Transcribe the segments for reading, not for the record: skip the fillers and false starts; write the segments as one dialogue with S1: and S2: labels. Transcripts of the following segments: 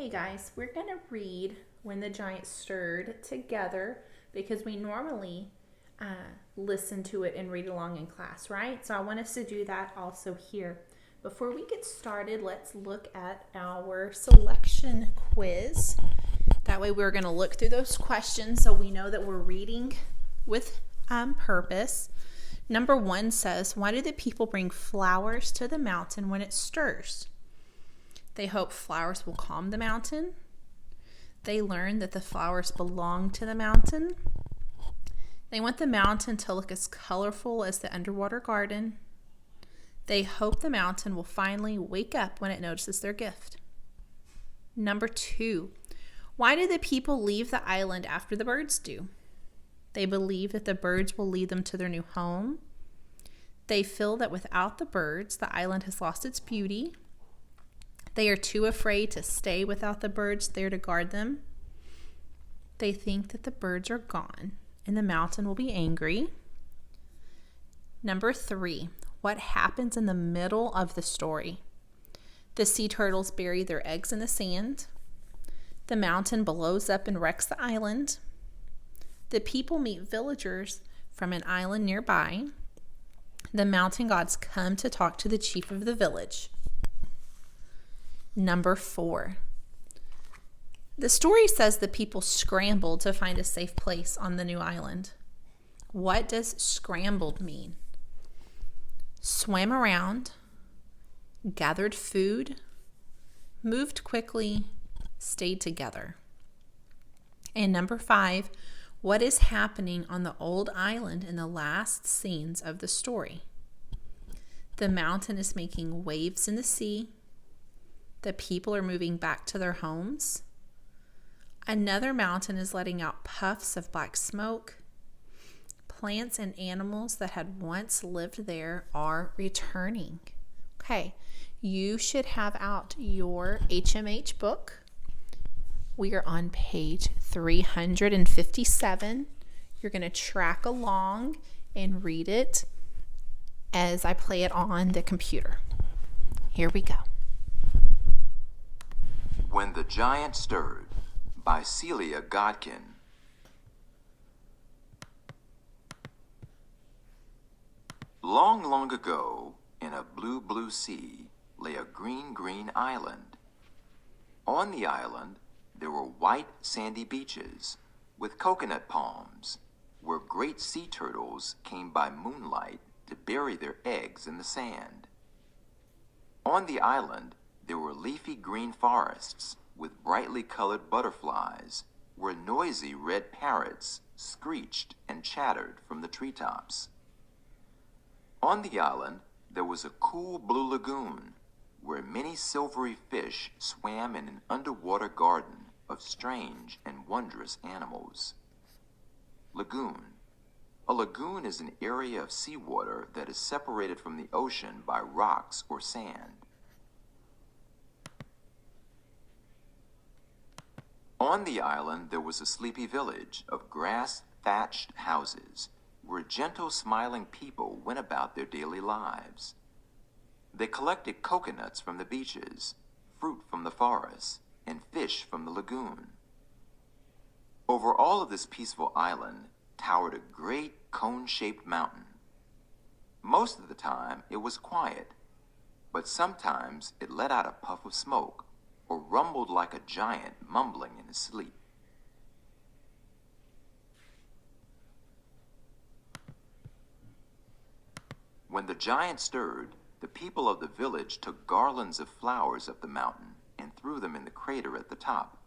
S1: Hey guys, we're going to read When the Giant Stirred together because we normally listen to it and read along in class, right? So I want us to do that also here. Before we get started, let's look at our selection quiz. That way we're going to look through those questions so we know that we're reading with purpose. Number 1 says, why do the people bring flowers to the mountain when it stirs? They hope flowers will calm the mountain. They learn that the flowers belong to the mountain. They want the mountain to look as colorful as the underwater garden. They hope the mountain will finally wake up when it notices their gift. Number 2, why do the people leave the island after the birds do? They believe that the birds will lead them to their new home. They feel that without the birds, the island has lost its beauty. They are too afraid to stay without the birds there to guard them. They think that the birds are gone and the mountain will be angry. Number 3, what happens in the middle of the story? The sea turtles bury their eggs in the sand. The mountain blows up and wrecks the island. The people meet villagers from an island nearby. The mountain gods come to talk to the chief of the village. Number 4, the story says the people scrambled to find a safe place on the new island. What does scrambled mean? Swam around, gathered food, moved quickly, stayed together. And number 5, what is happening on the old island in the last scenes of the story? The mountain is making waves in the sea. The people are moving back to their homes. Another mountain is letting out puffs of black smoke. Plants and animals that had once lived there are returning. Okay, you should have out your HMH book. We are on page 357. You're going to track along and read it as I play it on the computer. Here we go.
S2: When the Giant Stirred by Celia Godkin. Long, long ago, in a blue, blue sea, lay a green, green island. On the island, there were white, sandy beaches with coconut palms, where great sea turtles came by moonlight to bury their eggs in the sand. On the island, there were leafy green forests with brightly colored butterflies, where noisy red parrots screeched and chattered from the treetops. On the island, there was a cool blue lagoon, where many silvery fish swam in an underwater garden of strange and wondrous animals. Lagoon. A lagoon is an area of seawater that is separated from the ocean by rocks or sand. On the island, there was a sleepy village of grass-thatched houses, where gentle, smiling people went about their daily lives. They collected coconuts from the beaches, fruit from the forests, and fish from the lagoon. Over all of this peaceful island towered a great cone-shaped mountain. Most of the time, it was quiet, but sometimes it let out a puff of smoke, or rumbled like a giant mumbling in his sleep. When the giant stirred, the people of the village took garlands of flowers up the mountain and threw them in the crater at the top.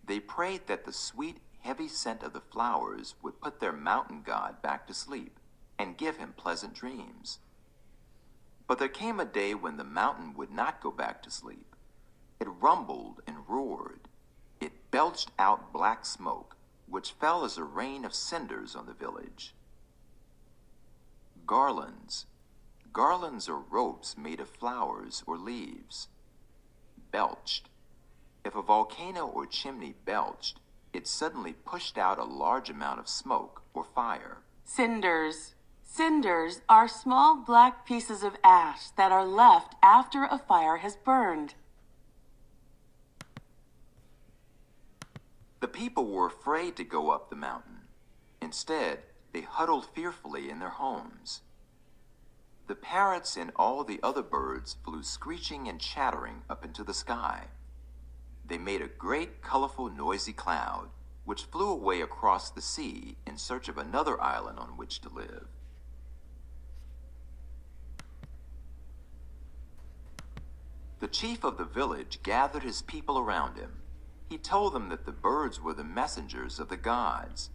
S2: They prayed that the sweet, heavy scent of the flowers would put their mountain god back to sleep and give him pleasant dreams. But there came a day when the mountain would not go back to sleep. It rumbled and roared. It belched out black smoke, which fell as a rain of cinders on the village. Garlands. Garlands are ropes made of flowers or leaves. Belched. If a volcano or chimney belched, it suddenly pushed out a large amount of smoke or fire.
S3: Cinders. Cinders are small black pieces of ash that are left after a fire has burned.
S2: people were afraid to go up the mountain. Instead, they huddled fearfully in their homes. The parrots and all the other birds flew screeching and chattering up into the sky. They made a great, colorful, noisy cloud, which flew away across the sea in search of another island on which to live. The chief of the village gathered his people around him. He told them that the birds were the messengers of the gods.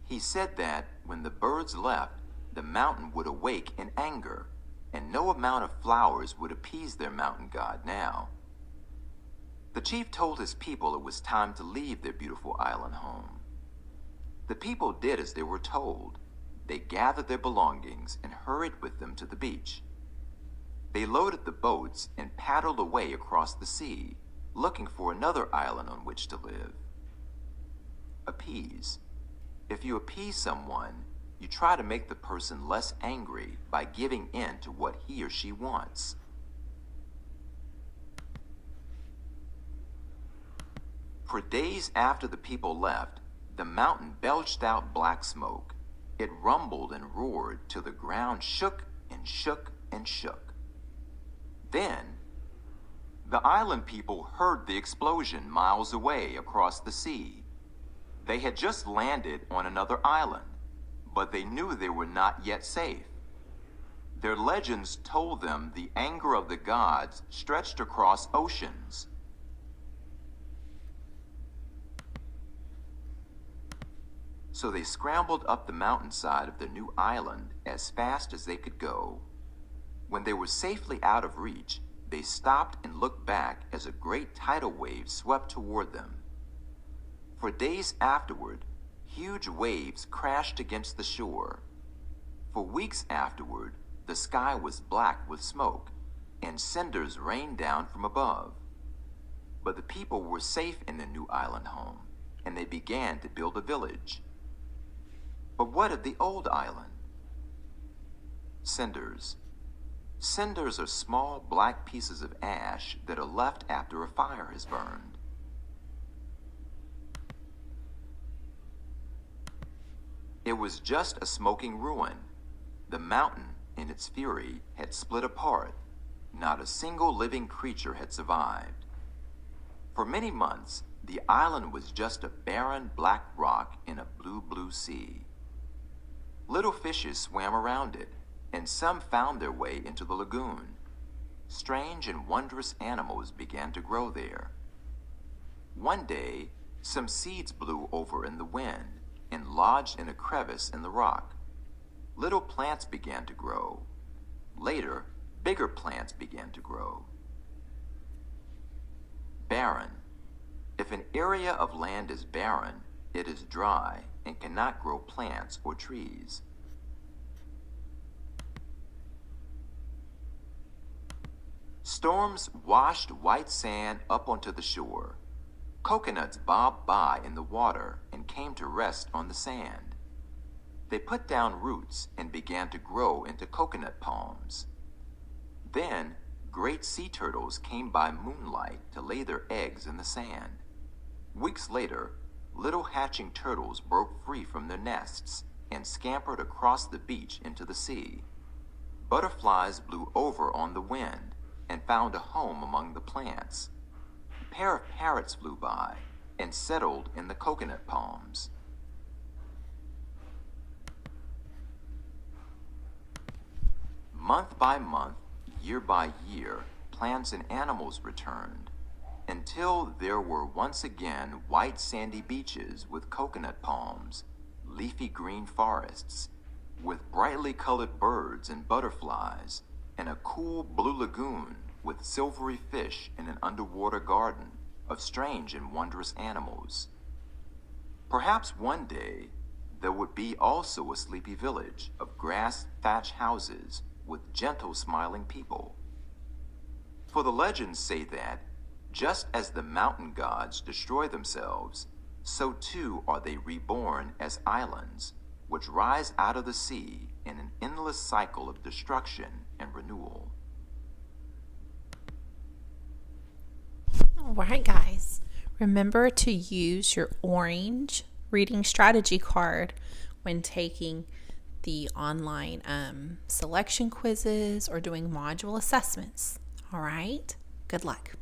S2: He said that when the birds left, the mountain would awake in anger, and no amount of flowers would appease their mountain god now. The chief told his people it was time to leave their beautiful island home. The people did as they were told. They gathered their belongings and hurried with them to the beach. They loaded the boats and paddled away across the sea, looking for another island on which to live. Appease. If you appease someone, you try to make the person less angry by giving in to what he or she wants. For days after the people left, the mountain belched out black smoke. It rumbled and roared till the ground shook and shook and shook. Then, the island people heard the explosion miles away across the sea. They had just landed on another island, but they knew they were not yet safe. Their legends told them the anger of the gods stretched across oceans. So they scrambled up the mountainside of their new island as fast as they could go. When they were safely out of reach, they stopped and looked back as a great tidal wave swept toward them. For days afterward, huge waves crashed against the shore. For weeks afterward, the sky was black with smoke, and cinders rained down from above. But the people were safe in their new island home, and they began to build a village. But what of the old island? Cinders. Cinders are small black pieces of ash that are left after a fire has burned. It was just a smoking ruin. The mountain, in its fury, had split apart. Not a single living creature had survived. For many months, the island was just a barren black rock in a blue, blue sea. Little fishes swam around it, and some found their way into the lagoon. Strange and wondrous animals began to grow there. One day, some seeds blew over in the wind and lodged in a crevice in the rock. Little plants began to grow. Later, bigger plants began to grow. Barren. If an area of land is barren, it is dry and cannot grow plants or trees. Storms washed white sand up onto the shore. Coconuts bobbed by in the water and came to rest on the sand. They put down roots and began to grow into coconut palms. Then, great sea turtles came by moonlight to lay their eggs in the sand. Weeks later, little hatching turtles broke free from their nests and scampered across the beach into the sea. Butterflies blew over on the wind and found a home among the plants. A pair of parrots flew by and settled in the coconut palms. Month by month, year by year, plants and animals returned, until there were once again white sandy beaches with coconut palms, leafy green forests, with brightly colored birds and butterflies, and a cool blue lagoon with silvery fish in an underwater garden of strange and wondrous animals. Perhaps one day there would be also a sleepy village of grass-thatched houses with gentle smiling people. For the legends say that, just as the mountain gods destroy themselves, so too are they reborn as islands, which rise out of the sea in an endless cycle of destruction and renewal.
S1: All right, guys. Remember to use your orange reading strategy card when taking the online selection quizzes or doing module assessments. All right? Good luck.